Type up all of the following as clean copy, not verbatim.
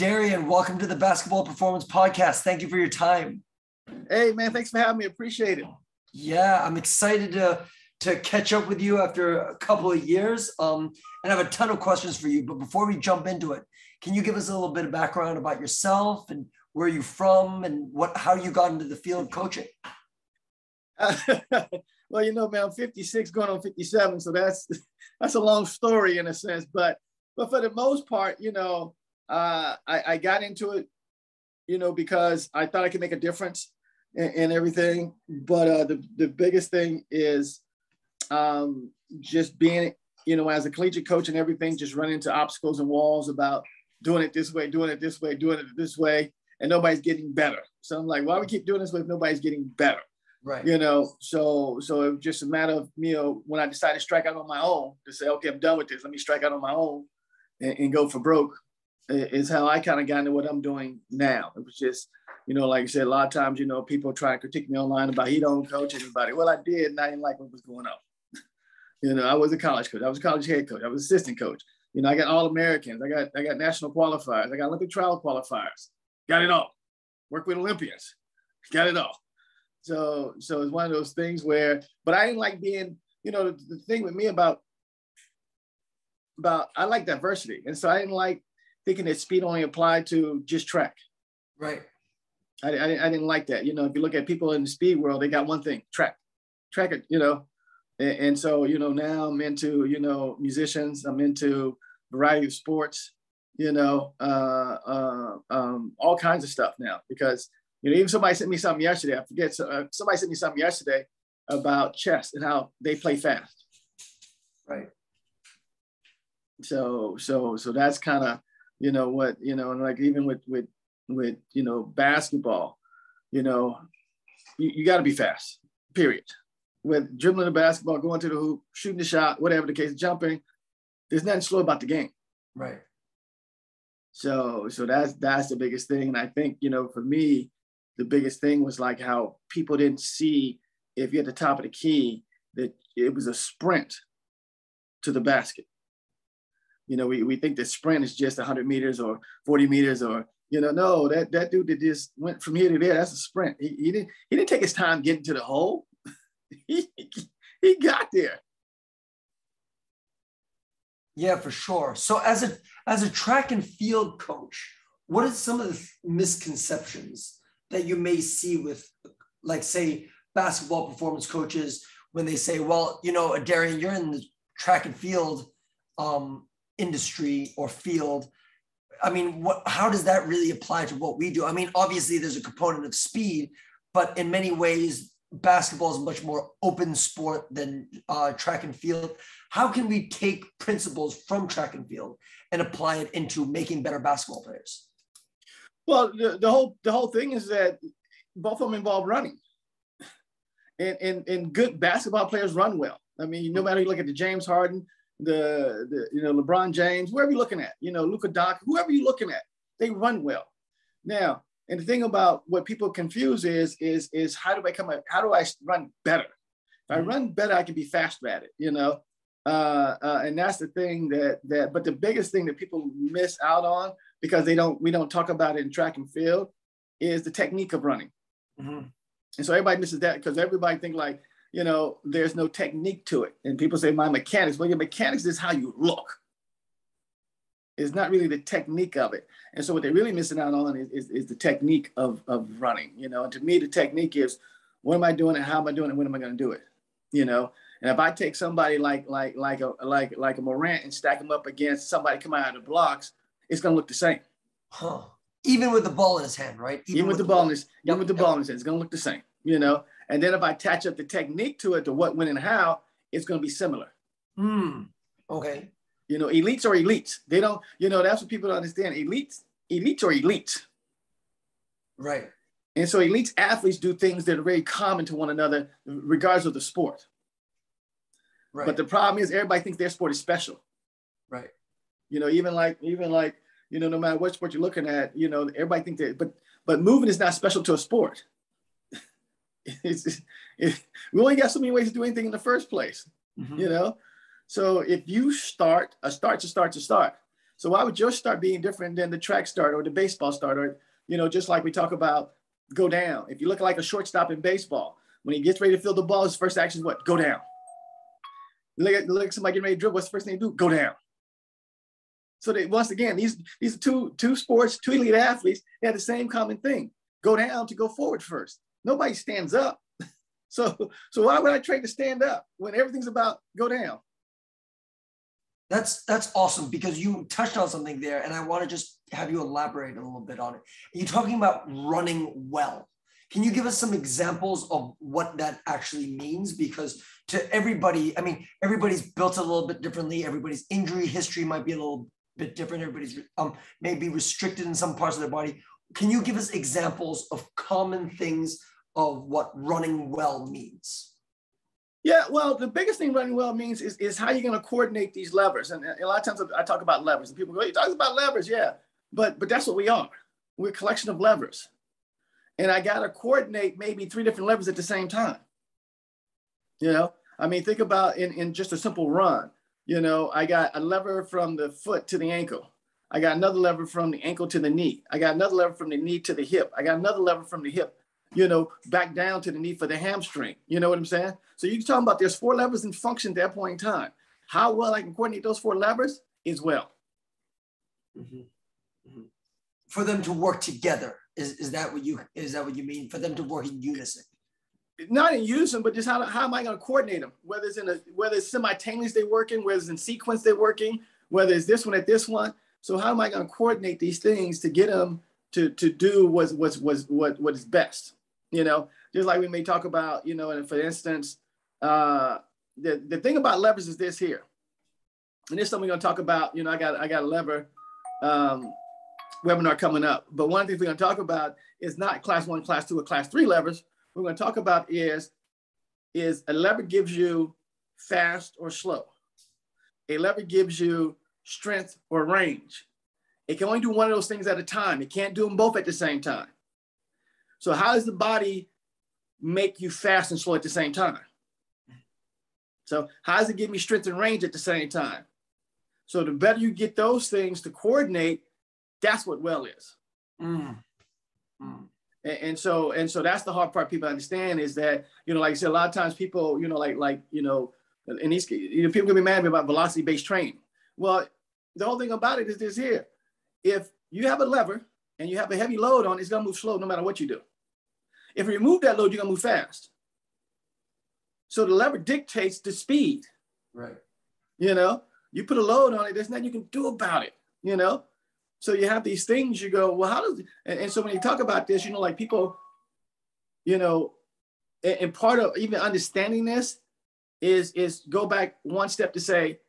Darian, welcome to the Basketball Performance Podcast. Thank you for your time. Hey, man, thanks for having me. Appreciate it. Yeah, I'm excited to catch up with you after a couple of years. And I have a ton of questions for you. But before we jump into it, can you give us a little bit of background about yourself and where you're from and how you got into the field of coaching? Well, man, I'm 56 going on 57. So that's a long story in a sense. But for the most part, I got into it, because I thought I could make a difference in everything. But the biggest thing is just being, as a collegiate coach and everything, just running into obstacles and walls about doing it this way, doing it this way, doing it this way, and nobody's getting better. So I'm like, why do we keep doing this way if nobody's getting better? Right. So it was just a matter of, when I decided to strike out on my own, to say, okay, I'm done with this. Let me strike out on my own and go for broke, is how I kind of got into what I'm doing now. It was just, like I said, a lot of times, people try to critique me online about he don't coach anybody. Well, I did, and I didn't like what was going on. I was a college coach. I was a college head coach. I was assistant coach. I got All-Americans. I got national qualifiers. I got Olympic trial qualifiers. Got it all. Work with Olympians. Got it all. So it's one of those things where, but I didn't like being, the thing with me about I like diversity. And so I didn't like thinking that speed only applied to just track. Right. I didn't like that. If you look at people in the speed world, they got one thing, track it, And so, now I'm into, musicians, I'm into a variety of sports, all kinds of stuff now, because, even somebody sent me something yesterday. I forget. Somebody sent me something yesterday about chess and how they play fast. Right. So that's kind of, what, and like even with basketball, you got to be fast, period. With dribbling the basketball, going to the hoop, shooting the shot, whatever the case, jumping, there's nothing slow about the game. Right. So that's the biggest thing. And I think, for me, the biggest thing was like how people didn't see, if you're at the top of the key, that it was a sprint to the basket. We think that sprint is just 100 meters or 40 meters or, no, that dude that just went from here to there, that's a sprint. He didn't take his time getting to the hole. he got there. Yeah, for sure. So as a track and field coach, what are some of the misconceptions that you may see with, like, say, basketball performance coaches when they say, well, Darian, you're in the track and field industry or field. I mean, how does that really apply to what we do? I mean, obviously there's a component of speed, but in many ways, basketball is a much more open sport than track and field. How can we take principles from track and field and apply it into making better basketball players? Well, the whole thing is that both of them involve running, and good basketball players run well. I mean, no matter you look at the James Harden, the LeBron James, whoever you're looking at, Luka Doncic, whoever you're looking at, they run well. Now, and the thing about what people confuse is how do I run better? If I run better, I can be faster at it, and that's the thing but the biggest thing that people miss out on, because we don't talk about it in track and field, is the technique of running. Mm-hmm. And so everybody misses that, because everybody think like, there's no technique to it. And people say, my mechanics. Well, your mechanics is how you look. It's not really the technique of it. And so what they're really missing out on is the technique of running, And to me, the technique is, what am I doing and how am I doing it? When am I going to do it? And if I take somebody like a Morant and stack them up against somebody coming out of the blocks, it's going to look the same. Huh. Even with the ball in his hand, right? Even with the ball in his hand, it's going to look the same, And then if I attach up the technique to it, to what, when, and how, it's going to be similar. Okay. Elites are elites. They don't, that's what people don't understand. Elites are elites. Right. And so elites athletes do things that are very common to one another, regardless of the sport. Right. But the problem is everybody thinks their sport is special. Right. Even like, no matter what sport you're looking at, everybody thinks that, but moving is not special to a sport. We only got so many ways to do anything in the first place, So if you start. So why would your start being different than the track start or the baseball start? Or, just like we talk about go down. If you look like a shortstop in baseball, when he gets ready to field the ball, his first action is what? Go down. Look at somebody getting ready to dribble. What's the first thing they do? Go down. So once again, these are two sports, two elite athletes. They have the same common thing: go down to go forward first. Nobody stands up. So why would I train to stand up when everything's about go down? That's awesome, because you touched on something there, and I want to just have you elaborate a little bit on it. You're talking about running well. Can you give us some examples of what that actually means? Because to everybody, everybody's built a little bit differently. Everybody's injury history might be a little bit different. Everybody's maybe restricted in some parts of their body. Can you give us examples of common things of what running well means? Yeah, well, the biggest thing running well means is how you're going to coordinate these levers. And a lot of times I talk about levers, and people go, "You talk about levers?" Yeah, but that's what we are. We're a collection of levers. And I got to coordinate maybe 3 different levers at the same time. Think about in just a simple run. I got a lever from the foot to the ankle. I got another lever from the ankle to the knee. I got another lever from the knee to the hip. I got another lever from the hip, back down to the knee for the hamstring. You know what I'm saying? So you're talking about there's 4 levers in function at that point in time. How well I can coordinate those 4 levers is well. Mm-hmm. Mm-hmm. For them to work together, is that what you mean? For them to work in unison? Not in unison, but just how am I going to coordinate them? Whether it's simultaneous they're working, whether it's in sequence they're working, whether it's this one at this one. So how am I going to coordinate these things to get them to do what is best? Just like we may talk about, and for instance, the thing about levers is this here, and this is something we're going to talk about. I got a lever webinar coming up, but one of the things we're going to talk about is not class 1, class 2, or class 3 levers. What we're going to talk about is a lever gives you fast or slow. A lever gives you strength or range. It can only do one of those things at a time. It can't do them both at the same time. So how does the body make you fast and slow at the same time? So how does it give me strength and range at the same time? So the better you get those things to coordinate, that's what well is. Mm. Mm. And so that's the hard part people understand is that, like I said, a lot of times people, and these, people can be mad at me about velocity-based training. Well, the whole thing about it is this here. If you have a lever and you have a heavy load on, it's going to move slow no matter what you do. If you remove that load, you're going to move fast. So the lever dictates the speed. Right. You put a load on it, there's nothing you can do about it, So you have these things, you go, well, how does, and so when you talk about this, like people, and part of even understanding this is go back one step to say,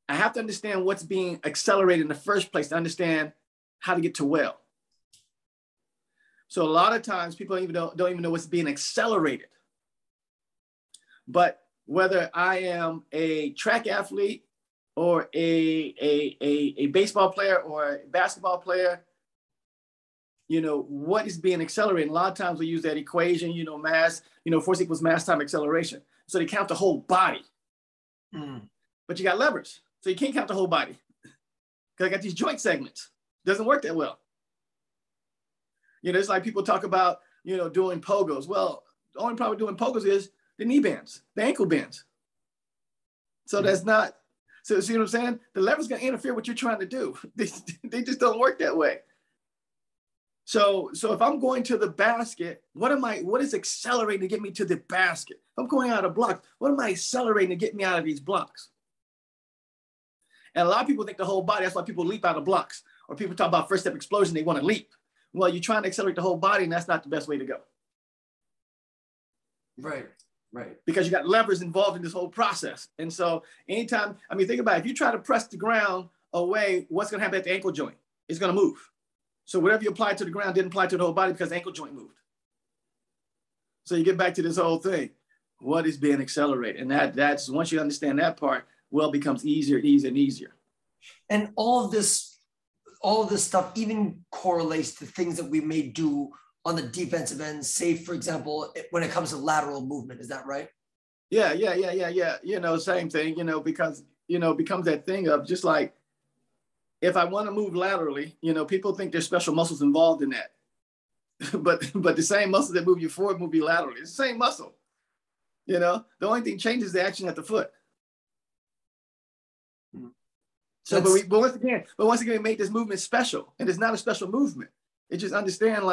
I have to understand what's being accelerated in the first place to understand how to get to well. So a lot of times people don't even know what's being accelerated. But whether I am a track athlete or a baseball player or a basketball player, what is being accelerated? A lot of times we use that equation, mass, force equals mass time acceleration. So they count the whole body. Mm. But you got levers. So you can't count the whole body because I got these joint segments. Doesn't work that well. It's like people talk about, doing pogos. Well, the only problem with doing pogos is the knee bends, the ankle bends. So that's not, so see what I'm saying? The lever's going to interfere with what you're trying to do. They just don't work that way. So if I'm going to the basket, what is accelerating to get me to the basket? If I'm going out of blocks, what am I accelerating to get me out of these blocks? And a lot of people think the whole body, that's why people leap out of blocks. Or people talk about first step explosion, they want to leap. Well, you're trying to accelerate the whole body, and that's not the best way to go. Right. Because you got levers involved in this whole process. And so anytime, think about it, if you try to press the ground away, what's going to happen at the ankle joint? It's going to move. So whatever you applied to the ground didn't apply to the whole body because the ankle joint moved. So you get back to this whole thing. What is being accelerated? And that's once you understand that part, well becomes easier and easier and easier. And all of this stuff even correlates to things that we may do on the defensive end, say, for example, when it comes to lateral movement. Is that right? Yeah. Same thing, because, becomes that thing of just like, if I want to move laterally, people think there's special muscles involved in that. but the same muscles that move you forward move you laterally. It's the same muscle. The only thing changes the action at the foot. So, but once again, we made this movement special, and it's not a special movement. It just understand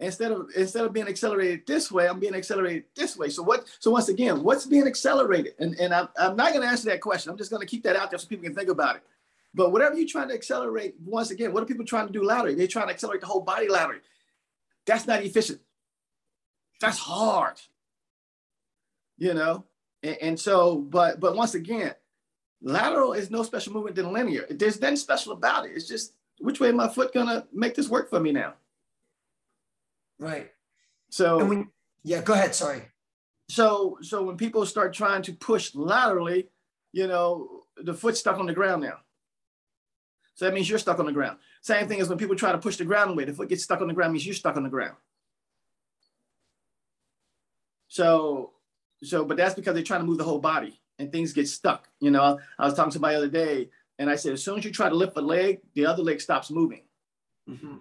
instead of being accelerated this way, I'm being accelerated this way. So once again, what's being accelerated? And I'm not going to answer that question. I'm just going to keep that out there so people can think about it. But whatever you're trying to accelerate, once again, what are people trying to do laterally? They're trying to accelerate the whole body laterally. That's not efficient. That's hard. And so, but once again, lateral is no special movement than linear. There's nothing special about it. It's just which way is my foot gonna make this work for me now? Right. So go ahead. Sorry. So when people start trying to push laterally, the foot's stuck on the ground now. So that means you're stuck on the ground. Same thing as when people try to push the ground away, the foot gets stuck on the ground, means you're stuck on the ground. But that's because they're trying to move the whole body and things get stuck. I was talking to somebody the other day and I said, as soon as you try to lift a leg, the other leg stops moving. Mm-hmm.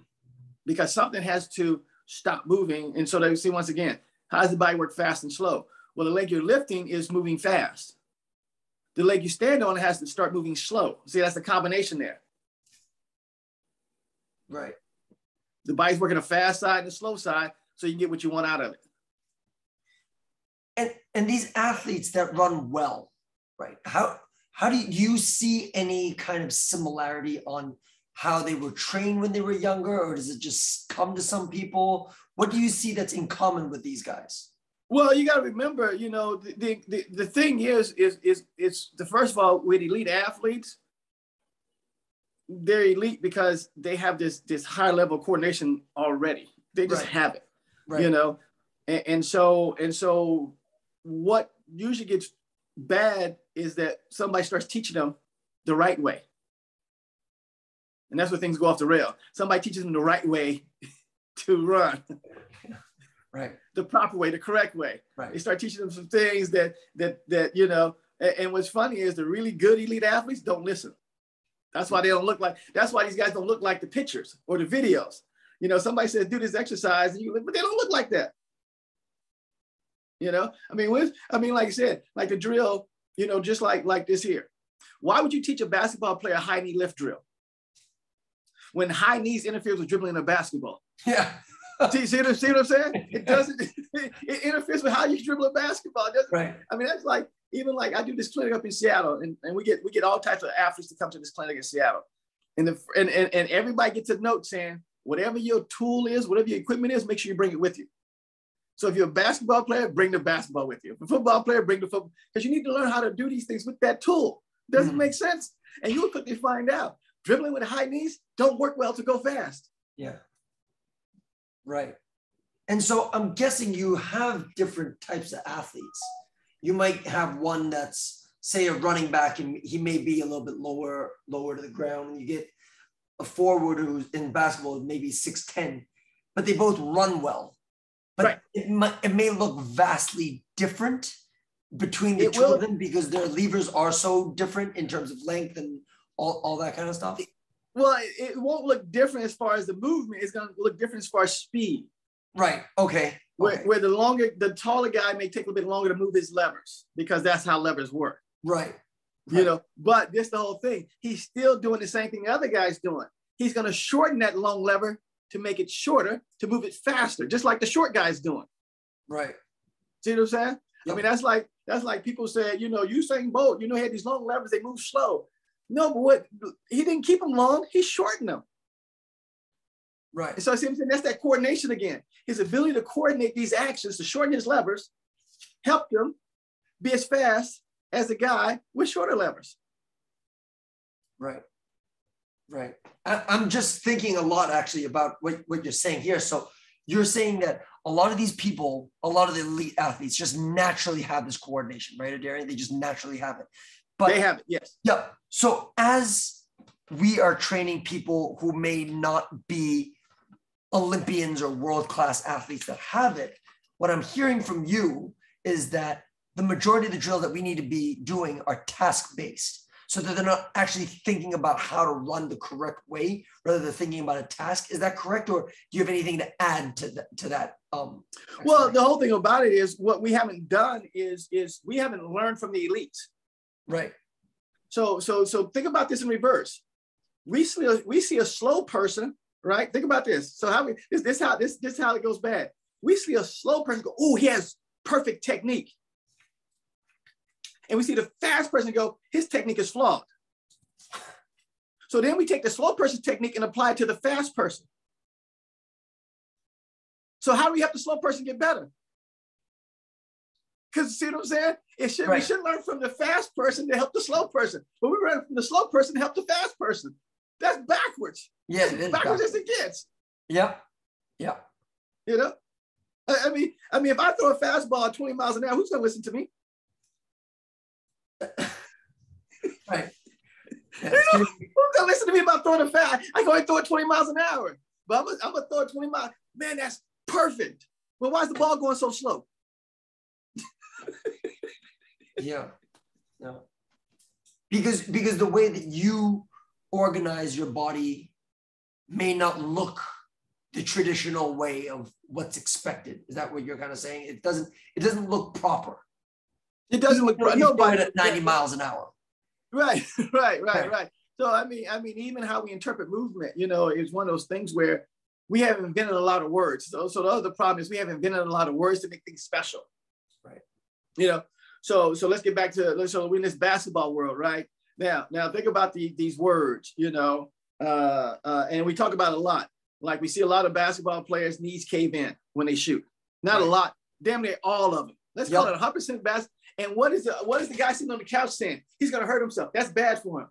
Because something has to stop moving. And so they see, once again, how does the body work fast and slow? Well, the leg you're lifting is moving fast. The leg you stand on has to start moving slow. See, that's the combination there. Right. The body's working a fast side and a slow side, so you can get what you want out of it. And these athletes that run well, right? How do you see any kind of similarity on how they were trained when they were younger, or does it just come to some people? What do you see that's in common with these guys? Well, you got to remember, the thing is the first of all, with elite athletes, they're elite because they have this high level of coordination already. They just have it, right. And so what usually gets bad is that somebody starts teaching them the right way. And that's where things go off the rail. Somebody teaches them the right way to run. Right. The proper way, the correct way. Right. They start teaching them some things that and what's funny is the really good elite athletes don't listen. That's why that's why these guys don't look like the pictures or the videos. Somebody says, do this exercise, and but they don't look like that. Like I said, like the drill, just like this here. Why would you teach a basketball player a high knee lift drill when high knees interferes with dribbling in a basketball? Yeah. see what I'm saying? It doesn't. It interferes with how you dribble a basketball. Right. That's like, even like I do this clinic up in Seattle, and we get all types of athletes to come to this clinic in Seattle, and everybody gets a note saying, whatever your tool is, whatever your equipment is, make sure you bring it with you. So if you're a basketball player, bring the basketball with you. If you're a football player, bring the football, because you need to learn how to do these things with that tool. Doesn't make sense, and you'll quickly find out dribbling with high knees don't work well to go fast. Yeah. Right. And so I'm guessing you have different types of athletes. You might have one that's, say, a running back, and he may be a little bit lower to the ground. And you get a forward who's in basketball, maybe 6'10", but they both run well. But right. It may look vastly different between the two of them because their levers are so different in terms of length and all that kind of stuff. Well, it won't look different as far as the movement. It's going to look different as far as speed. Right. Okay. Where the taller guy may take a little bit longer to move his levers because that's how levers work. Right. But this the whole thing. He's still doing the same thing the other guy's doing. He's going to shorten that long lever to make it shorter, to move it faster, just like the short guy's doing. Right. See what I'm saying? Yep. That's like people said, Usain Bolt, he had these long levers, they move slow. No, but he didn't keep them long, he shortened them. Right. And so see what I'm saying? That's that coordination again. His ability to coordinate these actions, to shorten his levers, helped him be as fast as a guy with shorter levers. Right. Right. I'm just thinking a lot actually about what you're saying here. So you're saying that a lot of these people, a lot of the elite athletes just naturally have this coordination, right, Adrian? They just naturally have it. But they have it, yes. Yeah. So as we are training people who may not be Olympians or world-class athletes that have it, what I'm hearing from you is that the majority of the drills that we need to be doing are task-based. so that they're not actually thinking about how to run the correct way rather than thinking about a task. Is that correct? Or do you have anything to add to that? Well, the whole thing about it is what we haven't done is we haven't learned from the elites. Right. So think about this in reverse. We see a slow person, right? Think about this. So this how it goes bad. We see a slow person go, oh, he has perfect technique. And we see the fast person go, his technique is flawed. So then we take the slow person's technique and apply it to the fast person. So how do we help the slow person get better? Because see what I'm saying? We should learn from the fast person to help the slow person. But we learn from the slow person to help the fast person. That's backwards. Yeah, it is backwards as it gets. Yeah. Yeah. You know? I mean, if I throw a fastball at 20 miles an hour, who's going to listen to me? Right. Yeah, who's going to listen to me about throwing a fast? I can only throw it 20 miles an hour. But I'm going to throw it 20 miles. Man, that's perfect. But why is the ball going so slow? Yeah. No. Because the way that you organize your body may not look the traditional way of what's expected. Is that what you're kind of saying? It doesn't look proper. It doesn't look proper. Nobody at 90 miles an hour. Right. So I mean, even how we interpret movement, is one of those things where we haven't invented a lot of words. So the other problem is we haven't invented a lot of words to make things special. Right. So let's get back to, so we're in this basketball world, right? Now think about these words, and we talk about it a lot. Like we see a lot of basketball players' knees cave in when they shoot. Not a lot, damn near all of them. Let's call it 100% basketball. And what is the guy sitting on the couch saying? He's going to hurt himself. That's bad for him.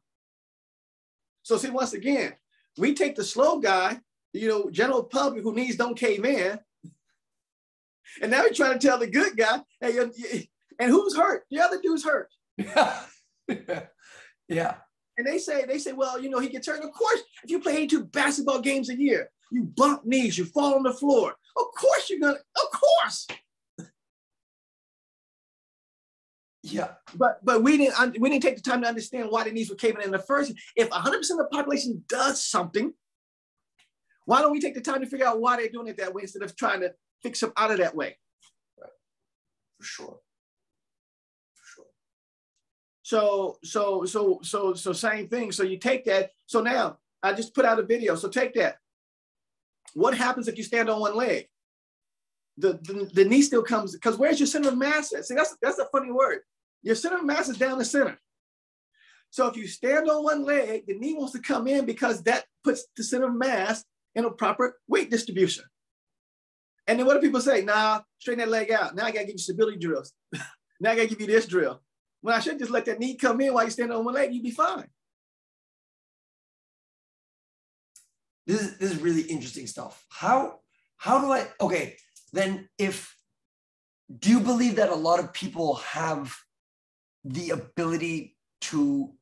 So see, once again, we take the slow guy, general public who knees don't cave in, and now we're trying to tell the good guy, hey, and who's hurt? The other dude's hurt. Yeah. And they say, well, he gets hurt. Of course, if you play 82 basketball games a year, you bump knees, you fall on the floor. Of course of course. Yeah. But we didn't take the time to understand why the knees were caving in the first. If 100% of the population does something, why don't we take the time to figure out why they're doing it that way instead of trying to fix them out of that way? Right. For sure. So same thing. So you take that. So now I just put out a video. So take that. What happens if you stand on one leg? The knee still comes, because where's your center of mass at? See, that's a funny word. Your center of mass is down the center. So if you stand on one leg, the knee wants to come in because that puts the center of mass in a proper weight distribution. And then what do people say? Nah, straighten that leg out. Now I gotta give you stability drills. Now I gotta give you this drill. When I should just let that knee come in while you stand on one leg, you'd be fine. This is really interesting stuff. How do I, okay, then do you believe that a lot of people have the ability to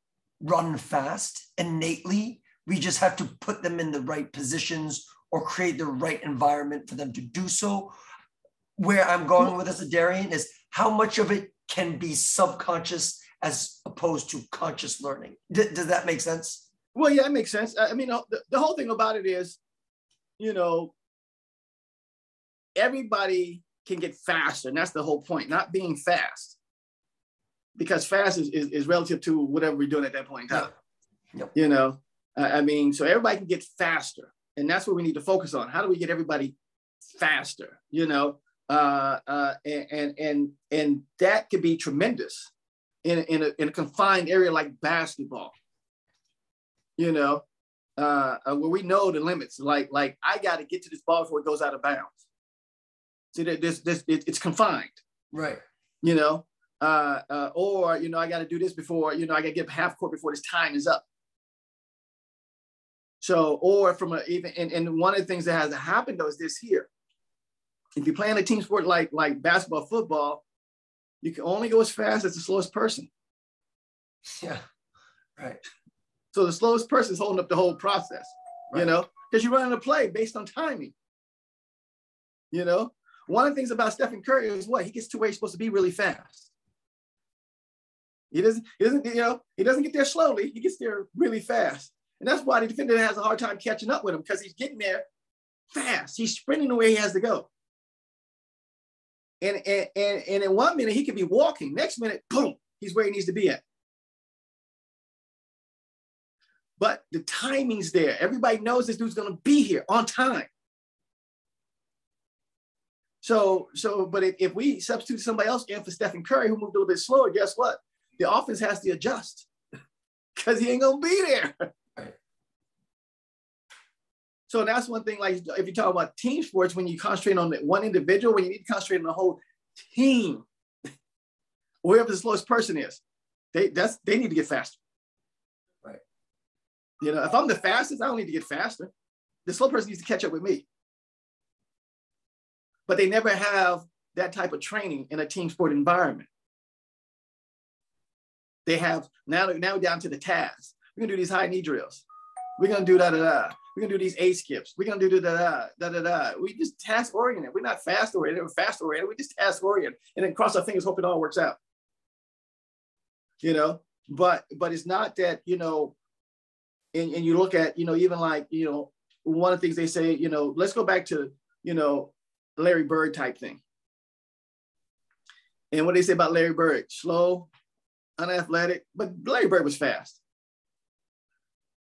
run fast innately? We just have to put them in the right positions or create the right environment for them to do so. Where I'm going with this, Adrian, is how much of it can be subconscious as opposed to conscious learning. Does that make sense? Well, yeah, it makes sense. I mean, the whole thing about it is, everybody can get faster. And that's the whole point, not being fast. Because fast is relative to whatever we're doing at that point in time. Yep. So everybody can get faster. And that's what we need to focus on. How do we get everybody faster? And that could be tremendous in a confined area like basketball, where we know the limits, like I got to get to this ball before it goes out of bounds. See, it's confined, right? Or I got to do this before, I got to get half court before this time is up. So, or from and one of the things that has happened though is this here. If you're playing a team sport like basketball, football, you can only go as fast as the slowest person. Yeah, right. So the slowest person is holding up the whole process, right. Because you're running a play based on timing. One of the things about Stephen Curry is what? He gets to where he's supposed to be really fast. He doesn't get there slowly. He gets there really fast. And that's why the defender has a hard time catching up with him, because he's getting there fast. He's sprinting the way he has to go. And in 1 minute, he could be walking. Next minute, boom, he's where he needs to be at. But the timing's there. Everybody knows this dude's going to be here on time. But if we substitute somebody else in for Stephen Curry, who moved a little bit slower, guess what? The offense has to adjust because he ain't going to be there. Right. So that's one thing, like if you talk about team sports, when you concentrate on one individual, when you need to concentrate on the whole team, whoever the slowest person is, they need to get faster. Right. If I'm the fastest, I don't need to get faster. The slow person needs to catch up with me. But they never have that type of training in a team sport environment. They have, now we're down to the tasks. We're gonna do these high knee drills. We're gonna do da-da-da. We're gonna do these A skips. We're gonna do da-da-da, da-da-da. We just task oriented. We're not fast oriented, we're fast oriented. We just task oriented. And then cross our fingers, hope it all works out. But it's not that, and you look at, even like, one of the things they say, let's go back to, Larry Bird type thing. And what they say about Larry Bird, slow, unathletic, but Larry Bird was fast.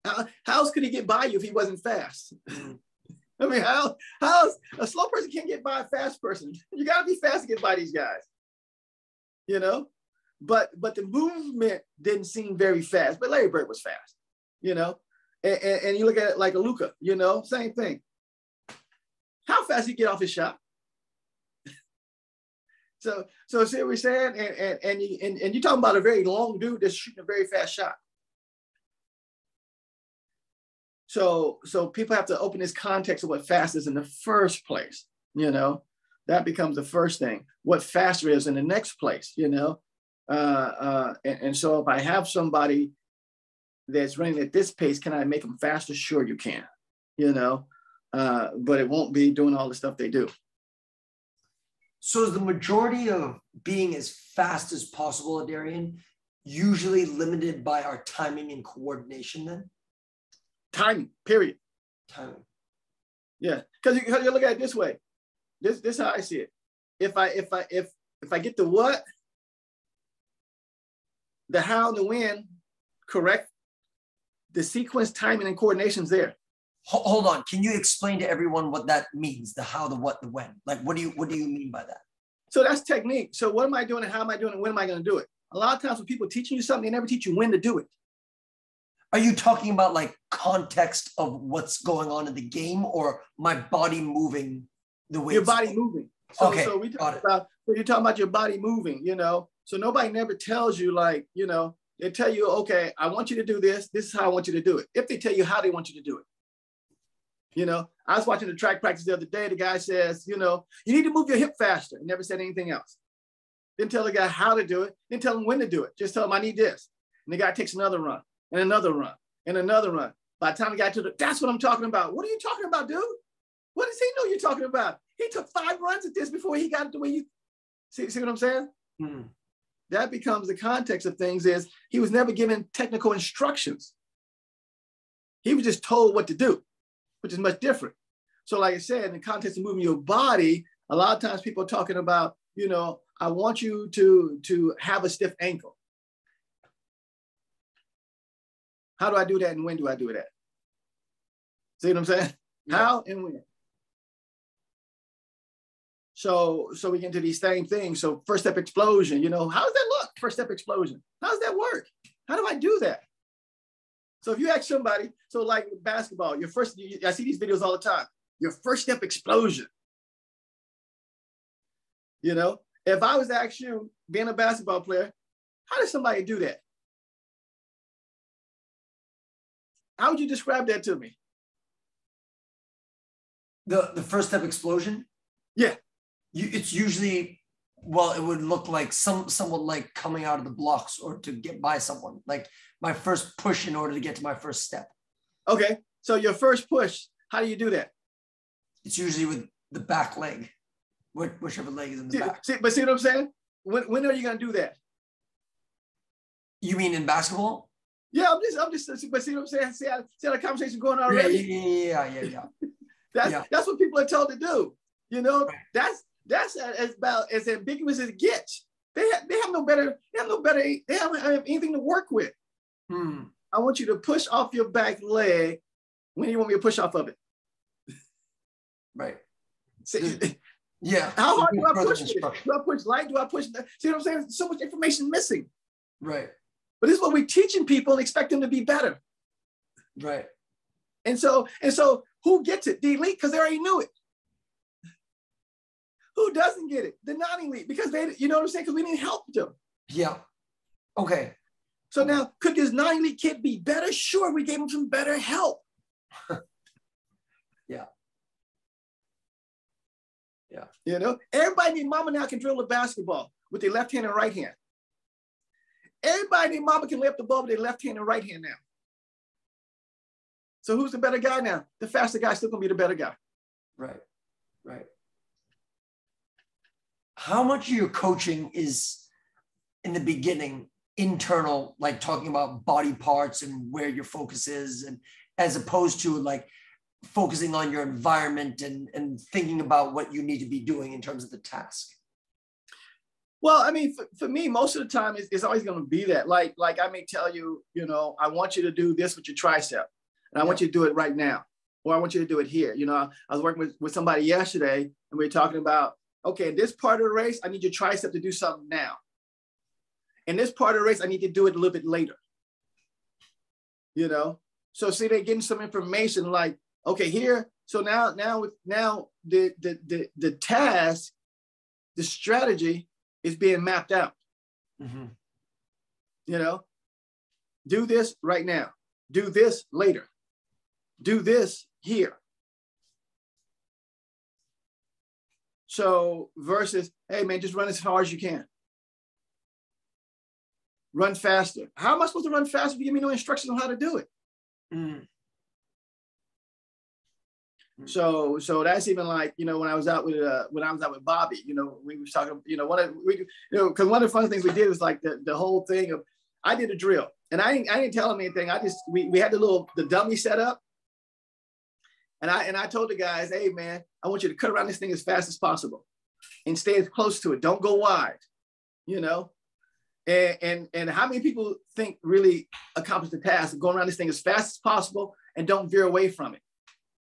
How else could he get by you if he wasn't fast? I mean, how a slow person can't get by a fast person? You got to be fast to get by these guys, But the movement didn't seem very fast, but Larry Bird was fast, And you look at it like a Luka, same thing. How fast he get off his shot? So see what we're saying, and you're talking about a very long dude that's shooting a very fast shot. So people have to open this context of what fast is in the first place. That becomes the first thing. What faster is in the next place. And so if I have somebody that's running at this pace, can I make them faster? Sure, you can. But it won't be doing all the stuff they do. So is the majority of being as fast as possible, Adrian, usually limited by our timing and coordination then? Timing, period. Timing. Yeah, because you look at it this way. This is how I see it. If I get the what, the how, and the when correct, the sequence, timing, and coordination's there. Hold on. Can you explain to everyone what that means? The how, the what, the when? Like, what do you mean by that? So that's technique. So what am I doing and how am I doing and when am I going to do it? A lot of times when people teaching you something, they never teach you when to do it. Are you talking about like context of what's going on in the game, or my body moving the way your body moving? So okay, so we talk about, so you're talking about your body moving, So nobody never tells you like, they tell you, okay, I want you to do this. This is how I want you to do it. If they tell you how they want you to do it. I was watching the track practice the other day. The guy says, you need to move your hip faster. He never said anything else. Didn't tell the guy how to do it. Didn't tell him when to do it. Just tell him I need this. And the guy takes another run and another run and another run. By the time he got to that's what I'm talking about. What are you talking about, dude? What does he know you're talking about? He took 5 runs at this before he got it the way you see what I'm saying? Hmm. That becomes the context of things is he was never given technical instructions. He was just told what to do, which is much different. So like I said, in the context of moving your body, a lot of times people are talking about, I want you to have a stiff ankle. How do I do that and when do I do that? See what I'm saying? Yeah. How and when? So we get into these same things. So first step explosion, how does that look? First step explosion. How does that work? How do I do that? So if you ask somebody, so like basketball, I see these videos all the time. Your first step explosion. If I was to ask you, being a basketball player, how does somebody do that? How would you describe that to me? The first step explosion? Yeah. It's usually, it would look like someone like coming out of the blocks or to get by someone, like my first push in order to get to my first step. Okay. So your first push, how do you do that? It's usually with the back leg, whichever leg is in the back. See what I'm saying? When are you going to do that? You mean in basketball? Yeah, I'm just, but see what I'm saying? See how the conversation going on already? Yeah. That's what people are told to do. You know, Right. that's about as ambiguous as it gets. They don't have anything to work with. I want you to push off your back leg when you want me to push off of it. Right. Yeah. How hard do I push it? Do I push light? Do I push? See what I'm saying? So much information missing. Right. But this is what we're teaching people and expect them to be better. Right. And so who gets it? The elite, because they already knew it. Who doesn't get it? The non-elite, because they, you know what I'm saying? Because we didn't help them. Yeah. Okay. So now, could this non-elite kid be better? Sure, we gave him some better help. Yeah. You know, everybody named mama now can drill a basketball with their left hand and right hand. Everybody named mama can lay up the ball with their left hand and right hand now. So who's the better guy now? The faster guy still gonna be the better guy. Right. How much of your coaching is in the beginning internal, like talking about body parts and where your focus is, and as opposed to like focusing on your environment and thinking about what you need to be doing in terms of the task? Well, I mean, for me, most of the time, it's always going to be that. Like I may tell you, you know, I want you to do this with your tricep, and I want you to do it right now, or I want you to do it here. You know, I was working with somebody yesterday, and we were talking about, okay, in this part of the race, I need your tricep to do something now. In this part of the race, I need to do it a little bit later. You know, so see, they're getting some information like, okay, here. So now the task, the strategy is being mapped out. You know, do this right now. Do this later. Do this here. So versus, hey man, just run as hard as you can. Run faster. How am I supposed to run faster if you give me no instructions on how to do it? So that's even like, you know, when I was out with Bobby, you know, we was talking, you know, because one of the fun things we did was like the whole thing of, I did a drill and I didn't tell him anything. We had the dummy set up, and I told the guys, hey man, I want you to cut around this thing as fast as possible and stay as close to it. Don't go wide, you know. And how many people think really accomplish the task of going around this thing as fast as possible and don't veer away from it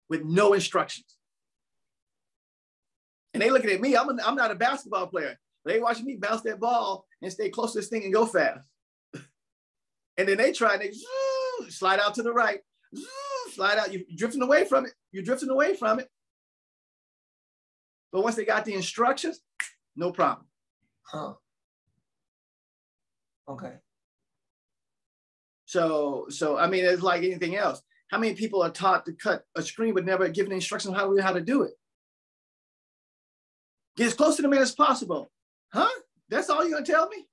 with no instructions? And they looking at me, I'm not a basketball player. They watching me bounce that ball and stay close to this thing and go fast. And then they try and they slide out to the right, slide out. You're drifting away from it. But once they got the instructions, no problem. Okay. So I mean, it's like anything else. How many people are taught to cut a screen but never given instructions on how to do it? Get as close to the man as possible. Huh? That's all you're gonna tell me?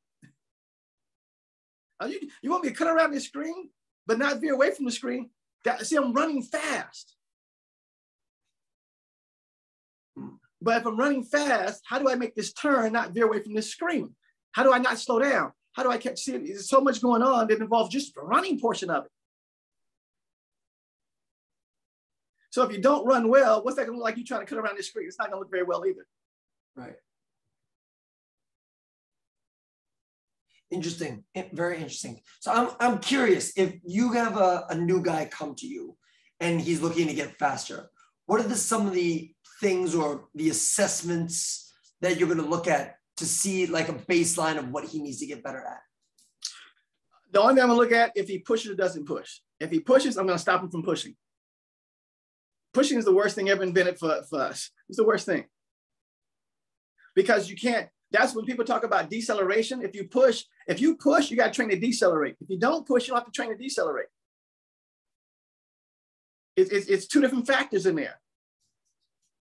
You want me to cut around this screen but not veer away from the screen? See, I'm running fast. But if I'm running fast, how do I make this turn, not veer away from this screen? How do I not slow down? How do I catch? See, there's so much going on that involves just the running portion of it. So if you don't run well, what's that going to look like? You trying to cut around this screen? It's not going to look very well either. Right. Interesting. Very interesting. So I'm curious, if you have a new guy come to you and he's looking to get faster, what are some of the things or the assessments that you're going to look at to see like a baseline of what he needs to get better at? The only thing I'm going to look at, if he pushes or doesn't push. If he pushes, I'm going to stop him from pushing. Pushing is the worst thing ever invented for us. It's the worst thing. Because you can't, that's when people talk about deceleration. If you push, you got to train to decelerate. If you don't push, you don't have to train to decelerate. It's two different factors in there.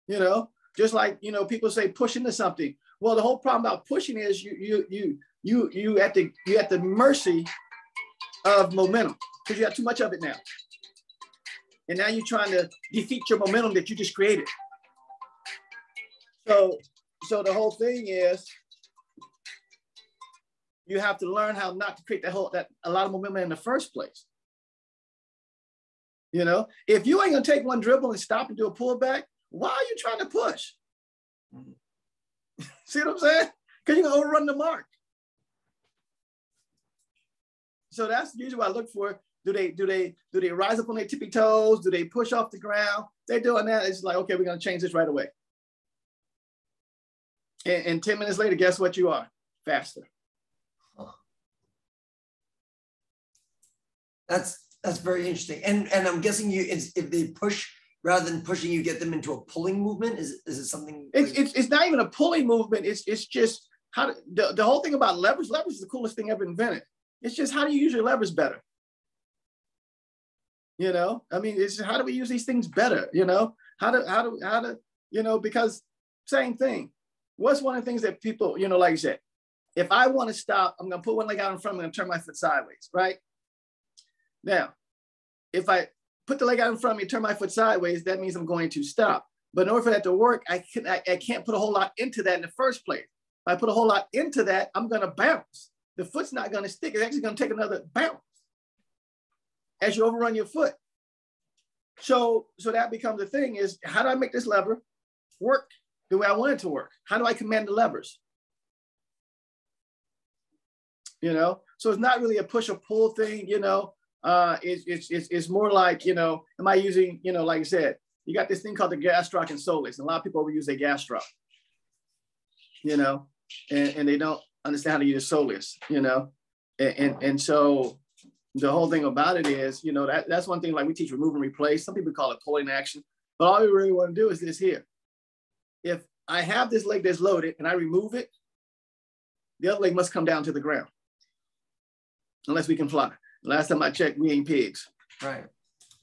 You know, just like, you know, people say push into something. Well, the whole problem about pushing is you at the mercy of momentum because you have too much of it now. And now you're trying to defeat your momentum that you just created. So the whole thing is you have to learn how not to create that a lot of momentum in the first place. You know, if you ain't gonna take one dribble and stop and do a pullback, why are you trying to push? See what I'm saying? Because you're gonna overrun the mark. So that's usually what I look for. Do they rise up on their tippy toes? Do they push off the ground? They're doing that. It's like, okay, we're gonna change this right away. And 10 minutes later, guess what you are? Faster. That's very interesting. And I'm guessing if they push rather than pushing, you get them into a pulling movement. Is it something? It's not even a pulling movement. It's just how the whole thing about leverage. Leverage is the coolest thing ever invented. It's just how do you use your leverage better? You know, I mean, it's how do we use these things better? You know, how to you know, because same thing. What's one of the things that people, you know, like you said, if I want to stop, I'm going to put one leg out in front, I'm going to turn my foot sideways, right? Now, if I put the leg out in front of me, turn my foot sideways, that means I'm going to stop. But in order for that to work, I can't put a whole lot into that in the first place. If I put a whole lot into that, I'm going to bounce. The foot's not going to stick. It's actually going to take another bounce as you overrun your foot. So that becomes the thing is, how do I make this lever work the way I want it to work? How do I command the levers? You know, so it's not really a push or pull thing, you know. It's more like, you know, am I using, you know, like I said, you got this thing called the gastroc and soleus. And a lot of people overuse their gastroc, you know, and they don't understand how to use soleus, you know. And so the whole thing about it is, you know, that's one thing, like we teach remove and replace. Some people call it pulling action, but all we really want to do is this here. If I have this leg that's loaded and I remove it, the other leg must come down to the ground. Unless we can fly. Last time I checked, we ain't pigs. Right.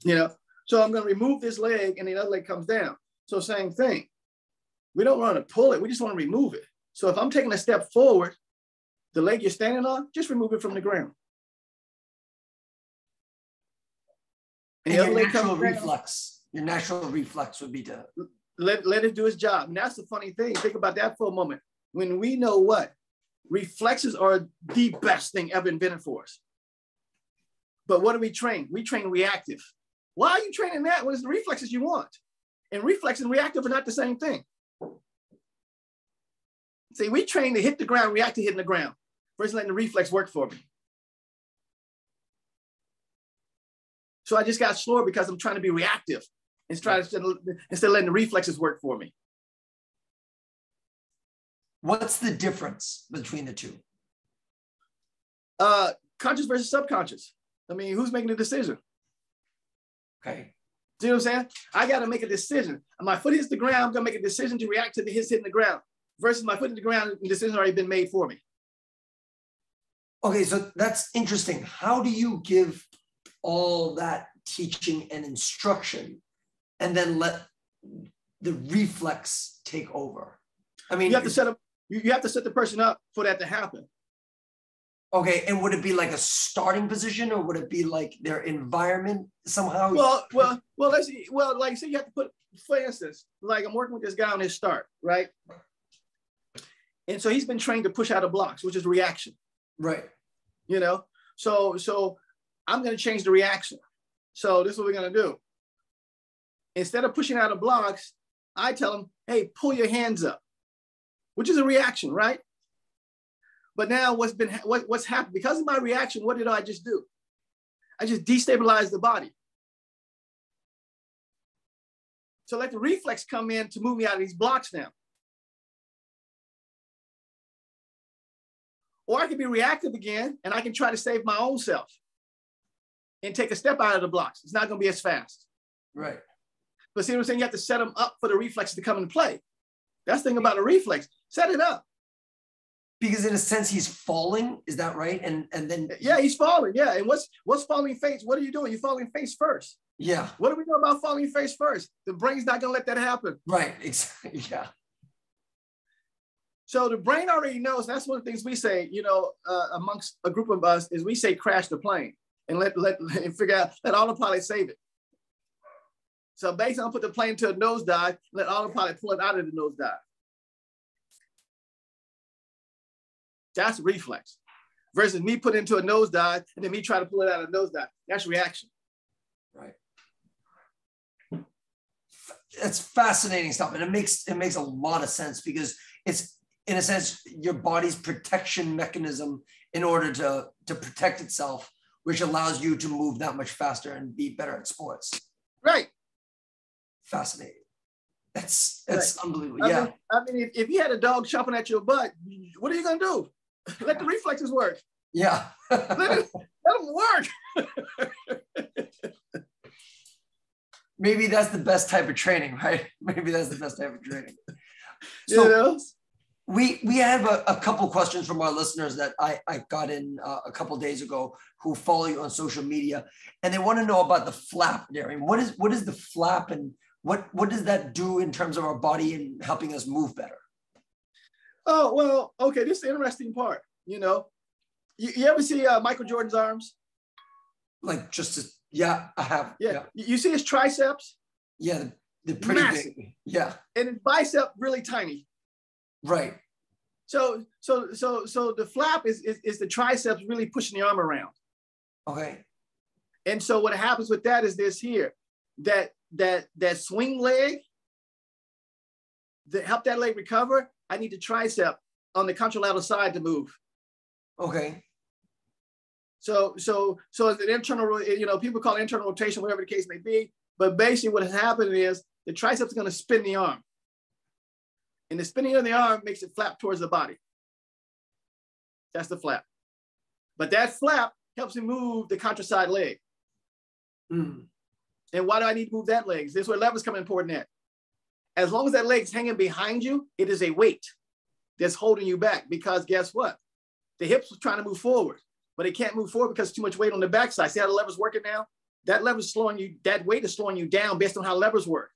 You know, so I'm going to remove this leg and the other leg comes down. So same thing. We don't want to pull it. We just want to remove it. So if I'm taking a step forward, the leg you're standing on, just remove it from the ground. And your natural reflex, your natural reflex would be to let it do its job. And that's the funny thing. Think about that for a moment. When we know what? Reflexes are the best thing ever invented for us. But what do we train? We train reactive. Why are you training that? What is the reflexes you want? And reflex and reactive are not the same thing. See, we train to hit the ground, react to hitting the ground, versus letting the reflex work for me. So I just got slower because I'm trying to be reactive instead of letting the reflexes work for me. What's the difference between the two? Conscious versus subconscious. I mean, who's making the decision? Okay. See what I'm saying? I got to make a decision. My foot hits the ground, I'm going to make a decision to react to his hitting the ground versus my foot hit the ground, the decision's already been made for me. Okay, so that's interesting. How do you give all that teaching and instruction and then let the reflex take over? I mean, you have to set the person up for that to happen. Okay, and would it be like a starting position, or would it be like their environment somehow? Well, let's see. Well, like I said, you have to put, for instance, like I'm working with this guy on his start, right? And so he's been trained to push out of blocks, which is reaction. Right. You know, so I'm going to change the reaction. So this is what we're going to do. Instead of pushing out of blocks, I tell him, hey, pull your hands up, which is a reaction, right? But now what's happened? Because of my reaction, what did I just do? I just destabilized the body. So let the reflex come in to move me out of these blocks now. Or I can be reactive again, and I can try to save my own self and take a step out of the blocks. It's not going to be as fast. Right. But see what I'm saying? You have to set them up for the reflex to come into play. That's the thing about a reflex. Set it up. Because in a sense, he's falling. Is that right? And then yeah, he's falling. Yeah. And what's falling face? What are you doing? You're falling face first. Yeah. What do we know about falling face first? The brain's not going to let that happen. Right. Exactly. Yeah. So the brain already knows. That's one of the things we say, you know, amongst a group of us is we say crash the plane and let figure out, let autopilot save it. So basically, I'll put the plane to a nosedive, let autopilot pull it out of the nosedive. That's reflex. versus me put into a nosedive and then me try to pull it out of a nosedive. That's reaction. Right. It's fascinating stuff. And it makes a lot of sense because it's, in a sense, your body's protection mechanism in order to protect itself, which allows you to move that much faster and be better at sports. Right. Fascinating. It's unbelievable. I mean, if you had a dog chomping at your butt, what are you going to do? Let the reflexes work. Yeah. let them work. Maybe that's the best type of training, right? Maybe that's the best type of training. So you know? we have a couple questions from our listeners that I got in a couple days ago who follow you on social media, and they want to know about the flap, Darian. What is the flap, and what does that do in terms of our body and helping us move better? Oh, well, okay. This is the interesting part. You know, you ever see Michael Jordan's arms? Like yeah, I have. Yeah. You see his triceps? Yeah, they're pretty massive. big. Yeah. And his bicep really tiny. Right. So the flap is the triceps really pushing the arm around. Okay. And so what happens with that is this here, that swing leg, to help that leg recover, I need the tricep on the contralateral side to move. Okay. So as an internal, you know, people call it internal rotation, whatever the case may be. But basically what has happened is the triceps is going to spin the arm. And the spinning of the arm makes it flap towards the body. That's the flap. But that flap helps me move the contra side leg. Mm. And why do I need to move that leg? This is where levers come important at. As long as that leg's hanging behind you, it is a weight that's holding you back, because guess what? The hips are trying to move forward, but it can't move forward because there's too much weight on the backside. See how the lever's working now? That lever's slowing you, that weight is slowing you down based on how levers work.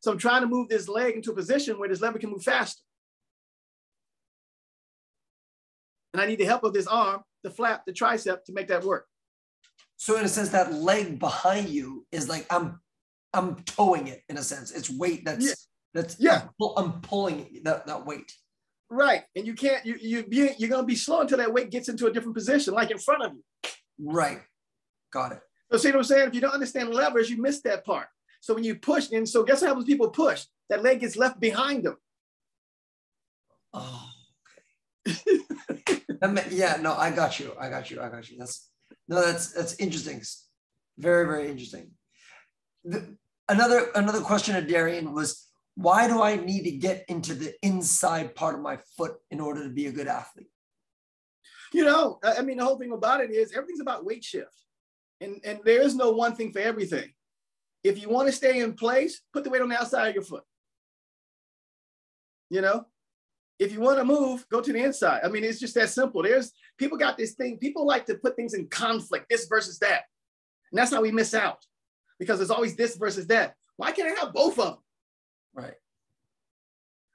So I'm trying to move this leg into a position where this lever can move faster. And I need the help of this arm, the flap, the tricep to make that work. So in a sense, that leg behind you is like, I'm towing it in a sense. It's weight I'm pulling that weight. Right. And you can't, you're going to be slow until that weight gets into a different position, like in front of you. Right. Got it. So see what I'm saying? If you don't understand levers, you miss that part. So when you push, and so guess what happens when people push? That leg gets left behind them. Oh, okay. Yeah, no, I got you. That's interesting. Very, very interesting. Another question of Darian was, why do I need to get into the inside part of my foot in order to be a good athlete? You know, I mean, the whole thing about it is everything's about weight shift. And there is no one thing for everything. If you want to stay in place, put the weight on the outside of your foot. You know, if you want to move, go to the inside. I mean, it's just that simple. People got this thing. People like to put things in conflict, this versus that. And that's how we miss out, because there's always this versus that. Why can't I have both of them? Right.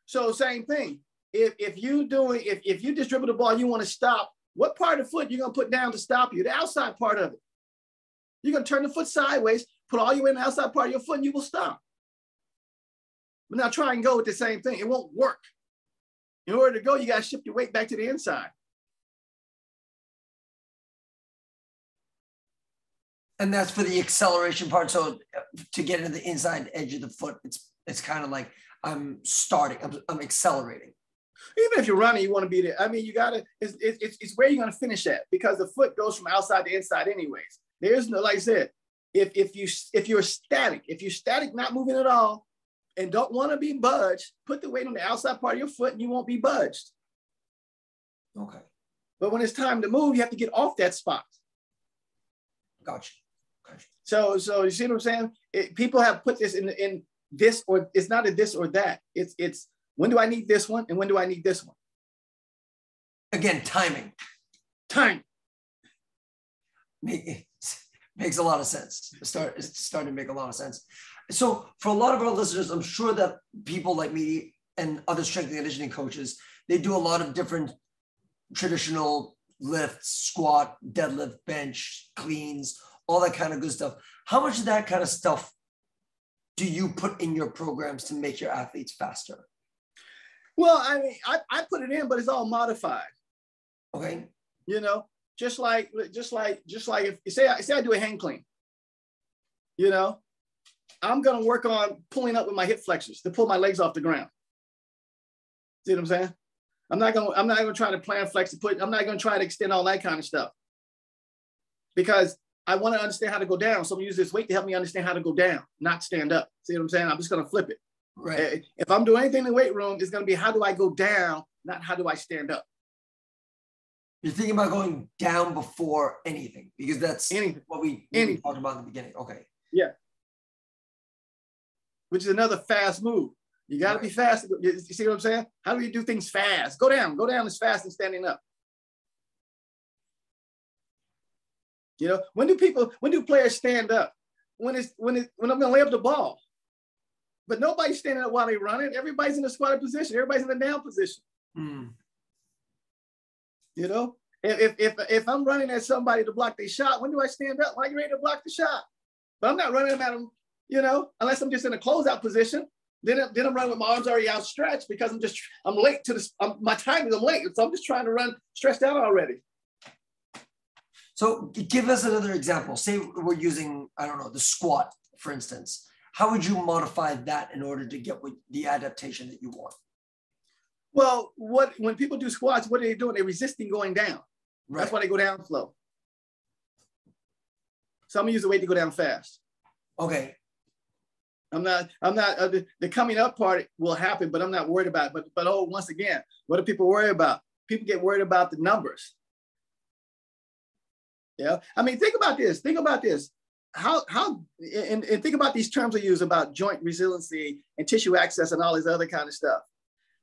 So same thing. If you just dribble the ball, you want to stop, what part of the foot you're going to put down to stop you? The outside part of it. You're going to turn the foot sideways, put all your weight in the outside part of your foot, and you will stop. But now try and go with the same thing. It won't work. In order to go, you got to shift your weight back to the inside. And that's for the acceleration part. So to get into the inside edge of the foot, it's kind of like I'm accelerating. Even if you're running, you want to be there. I mean, you got to, it's where you're going to finish at, because the foot goes from outside to inside anyways. There's no, like I said, if you're static, not moving at all, and don't want to be budged, put the weight on the outside part of your foot and you won't be budged. Okay. But when it's time to move, you have to get off that spot. Gotcha. So you see what I'm saying? People have put this in this, or it's not a this or that. It's when do I need this one and when do I need this one? Again, timing. Time. Makes a lot of sense. It's starting to make a lot of sense. So for a lot of our listeners, I'm sure that people like me and other strength and conditioning coaches, they do a lot of different traditional lifts, squat, deadlift, bench, cleans, all that kind of good stuff. How much of that kind of stuff do you put in your programs to make your athletes faster? Well, I mean, I put it in, but it's all modified. Okay. you know, just like if say I do a hang clean, you know, I'm going to work on pulling up with my hip flexors to pull my legs off the ground. See what I'm saying? I'm not going to try to plan flex I'm not going to try to extend all that kind of stuff, because I want to understand how to go down. So I'm going to use this weight to help me understand how to go down, not stand up. See what I'm saying? I'm just going to flip it. Right. If I'm doing anything in the weight room, it's going to be how do I go down, not how do I stand up. You're thinking about going down before anything, because that's what we talked about in the beginning. Okay. Yeah. Which is another fast move. You got to be fast. You see what I'm saying? How do you do things fast? Go down as fast as standing up. You know, when do players stand up? When I'm going to lay up the ball. But nobody's standing up while they're running. Everybody's in a squatted position. Everybody's in the down position. Mm. You know, if I'm running at somebody to block their shot, when do I stand up? When I get ready to block the shot. But I'm not running at them, you know, unless I'm just in a closeout position. Then I'm running with my arms already outstretched because I'm late to this. My time is late. So I'm just trying to run stretched out already. So give us another example. Say we're using, I don't know, the squat, for instance. How would you modify that in order to get the adaptation that you want? Well, when people do squats, what are they doing? They're resisting going down. Right. That's why they go down slow. So I'm gonna use the weight to go down fast. Okay. I'm not. The coming up part will happen, but I'm not worried about it. But once again, what do people worry about? People get worried about the numbers. Yeah. I mean, think about this. How and think about these terms we use about joint resiliency and tissue access and all this other kind of stuff.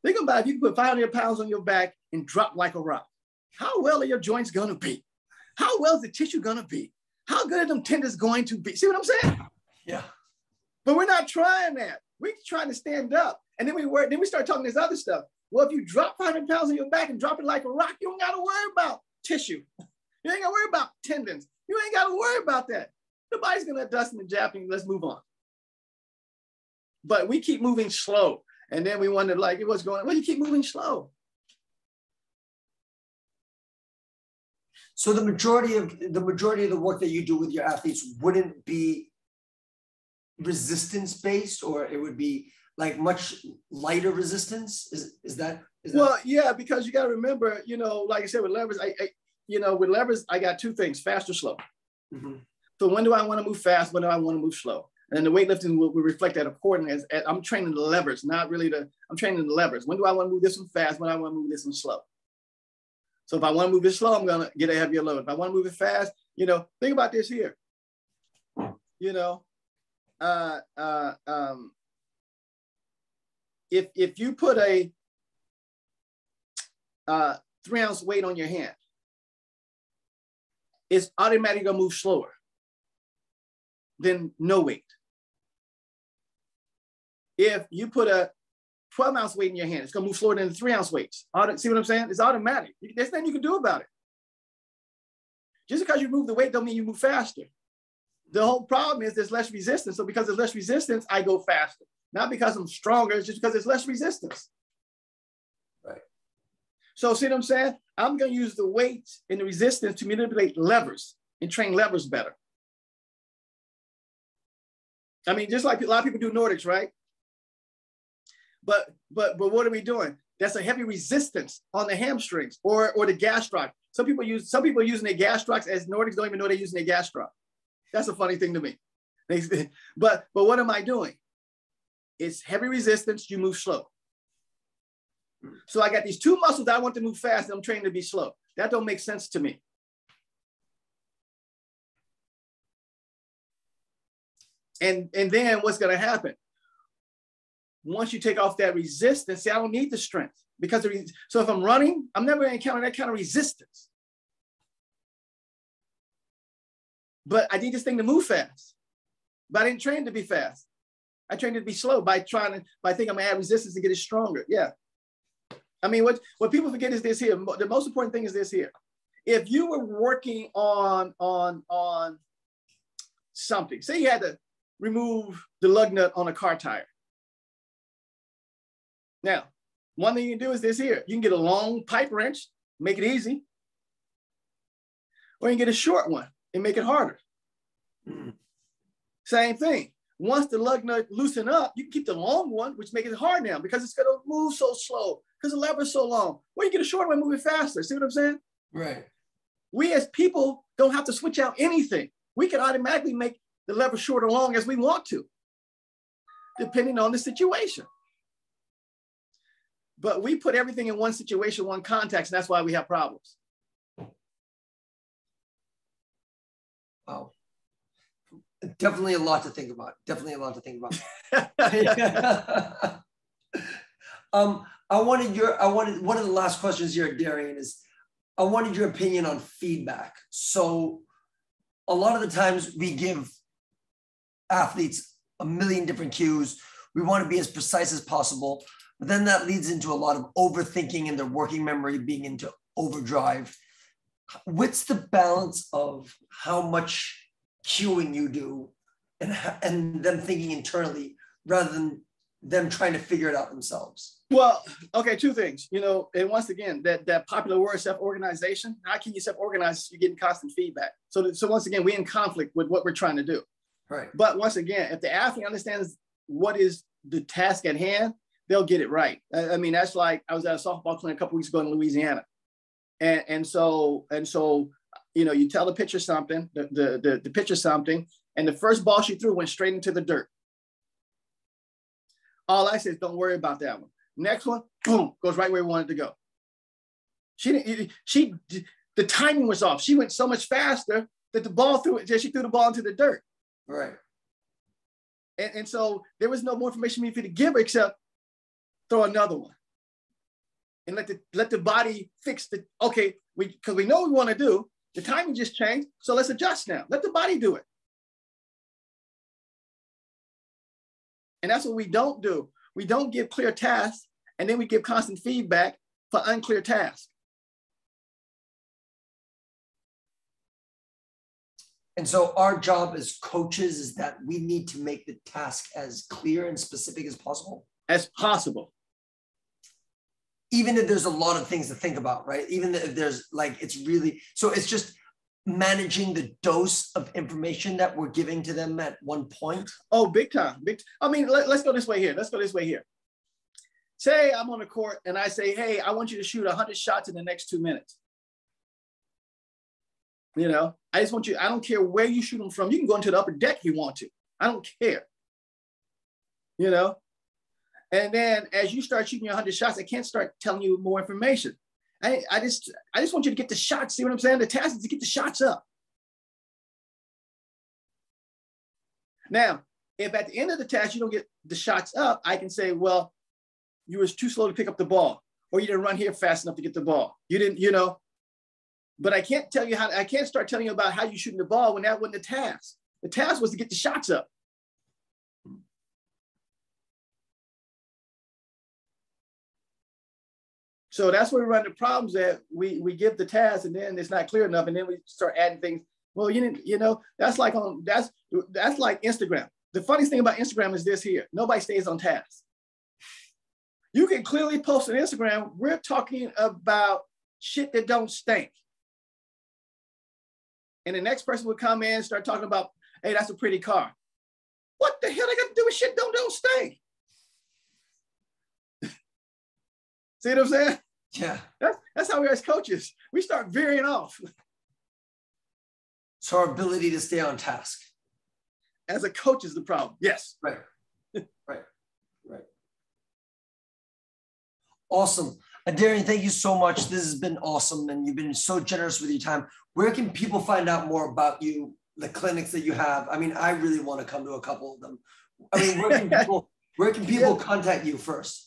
Think about if you put 500 pounds on your back and drop like a rock. How well are your joints going to be? How well is the tissue going to be? How good are them tendons going to be? See what I'm saying? Yeah. But we're not trying that. We're trying to stand up. And then we start talking this other stuff. Well, if you drop 500 pounds on your back and drop it like a rock, you don't got to worry about tissue. You ain't got to worry about tendons. You ain't got to worry about that. Nobody's going to dust in the Japanese. Let's move on. But we keep moving slow. And then we wonder, like, what's going on? Well, you keep moving slow. So the majority of the work that you do with your athletes wouldn't be resistance based, or it would be like much lighter resistance. Is that? Well, yeah, because you got to remember, you know, like I said, with levers, with levers, I got two things: fast or slow. Mm-hmm. So when do I want to move fast? When do I want to move slow? And the weightlifting will reflect that accordingly. As I'm training the levers, not really I'm training the levers. When do I want to move this one fast? When do I want to move this one slow? So if I want to move it slow, I'm going to get a heavier load. If I want to move it fast, you know, think about this here. You know, if you put a 3-ounce weight on your hand, it's automatically going to move slower than no weight. If you put a 12-ounce weight in your hand, it's going to move slower than the 3-ounce weights. See what I'm saying? It's automatic. There's nothing you can do about it. Just because you move the weight don't mean you move faster. The whole problem is there's less resistance. So because there's less resistance, I go faster. Not because I'm stronger, it's just because there's less resistance. Right. So see what I'm saying? I'm going to use the weight and the resistance to manipulate levers and train levers better. I mean, just like a lot of people do Nordics, right? But what are we doing? That's a heavy resistance on the hamstrings or the gastroc. Some people using their gastrocs as Nordics don't even know they're using their gastroc. That's a funny thing to me. But what am I doing? It's heavy resistance, you move slow. So I got these two muscles that I want to move fast and I'm training to be slow. That don't make sense to me. And then what's going to happen? Once you take off that resistance, see, I don't need the strength because so if I'm running, I'm never going to encounter that kind of resistance. But I need this thing to move fast. But I didn't train to be fast. I trained to be slow by thinking I'm going to add resistance to get it stronger. Yeah. I mean, what people forget is this here. The most important thing is this here. If you were working on something, say you had to remove the lug nut on a car tire. Now, one thing you can do is this here. You can get a long pipe wrench, make it easy. or you can get a short one and make it harder. Same thing. Once the lug nut loosen up, you can keep the long one, which makes it hard now because it's going to move so slow because the lever is so long. Or you get a short one, move it faster. See what I'm saying? Right. We as people don't have to switch out anything. We can automatically make the lever short or long as we want to, depending on the situation. But we put everything in one situation, one context, and that's why we have problems. Wow. Definitely a lot to think about. Definitely a lot to think about. I wanted one of the last questions here, Darian, is I wanted your opinion on feedback. So a lot of the times we give athletes a million different cues. We want to be as precise as possible, but then that leads into a lot of overthinking and their working memory being into overdrive. What's the balance of how much cueing you do and them thinking internally rather than them trying to figure it out themselves? Well, okay, two things, and once again, that popular word, self-organization. How can you self-organize if you're getting constant feedback? So once again, we're in conflict with what we're trying to do. Right. But once again, if the athlete understands what is the task at hand, they'll get it right. I mean, that's like, I was at a softball clinic a couple weeks ago in Louisiana. And so, you tell the pitcher something, the pitcher something, and the first ball she threw went straight into the dirt. All I said is, don't worry about that one. Next one, boom, goes right where we wanted to go. The timing was off. She went so much faster that she threw the ball into the dirt. Right. And so there was no more information for me to give her except throw another one. And let the body fix because we know what we want to do. The timing just changed. So let's adjust now. Let the body do it. And that's what we don't do. We don't give clear tasks, and then we give constant feedback for unclear tasks. And so our job as coaches is that we need to make the task as clear and specific as possible. As possible. Even if there's a lot of things to think about, right? Even if there's it's just managing the dose of information that we're giving to them at one point. Oh, big time. I mean, let's go this way here. Say I'm on the court and I say, hey, I want you to shoot 100 shots in the next 2 minutes. I just want you, I don't care where you shoot them from. You can go into the upper deck if you want to. I don't care. And then as you start shooting your 100 shots, I can't start telling you more information. I just want you to get the shots. See what I'm saying? The task is to get the shots up. Now, if at the end of the task you don't get the shots up, I can say, well, you was too slow to pick up the ball, or you didn't run here fast enough to get the ball. You didn't, but I can't start telling you about how you shooting the ball when that wasn't the task. The task was to get the shots up. So that's where we run into problems that we give the task and then it's not clear enough. And then we start adding things. Well, that's like Instagram. The funniest thing about Instagram is this here. Nobody stays on task. You can clearly post on Instagram, we're talking about shit that don't stink. And the next person would come in and start talking about, hey, that's a pretty car. What the hell I got to do with shit don't stink? See what I'm saying? Yeah. That's how we are as coaches. We start veering off. So our ability to stay on task. As a coach is the problem. Yes. Right. Awesome. Adrian, thank you so much. This has been awesome. And you've been so generous with your time. Where can people find out more about you, the clinics that you have? I mean, I really want to come to a couple of them. I mean, where can people contact you first?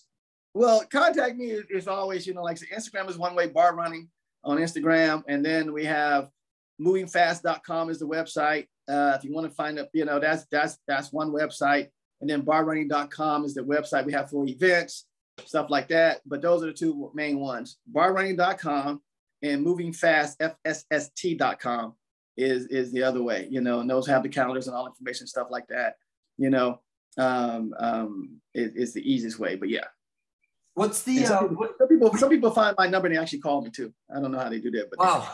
Well, contact me is always, like Instagram is one way, Barr Running on Instagram. And then we have movingfast.com is the website. If you want to find up, that's one website. And then barrunning.com is the website we have for events, stuff like that. But those are the two main ones. barrunning.com and movingfast.com is the other way, and those have the calendars and all information, stuff like that. It's the easiest way, but yeah. What's the some people find my number and they actually call me too. I don't know how they do that, but wow.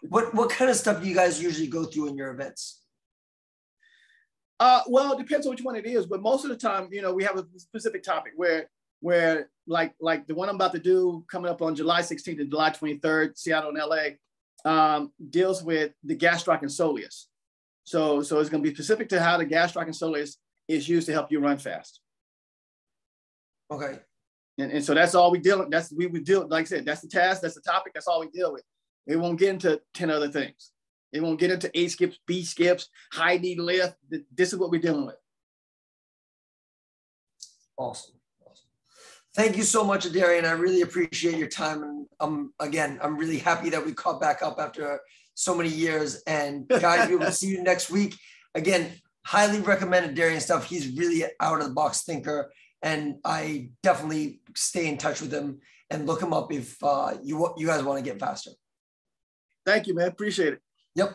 What kind of stuff do you guys usually go through in your events? Well, it depends on which one it is, but most of the time, you know, we have a specific topic where like the one I'm about to do coming up on July 16th and July 23rd, Seattle and LA, deals with the gastroc and soleus. So it's going to be specific to how the gastroc and soleus is used to help you run fast. Okay. And so that's all we deal with. We would deal, like I said, that's the task, that's the topic, that's all we deal with. It won't get into 10 other things. It won't get into A skips, B skips, high knee lift. This is what we're dealing with. Awesome. Thank you so much, Adrian. I really appreciate your time. And I'm really happy that we caught back up after so many years. And guys, we will see you next week. Again, highly recommend Adrian's stuff. He's really out of the box thinker. And I definitely stay in touch with him and look him up if you guys want to get faster. Thank you, man. Appreciate it. Yep.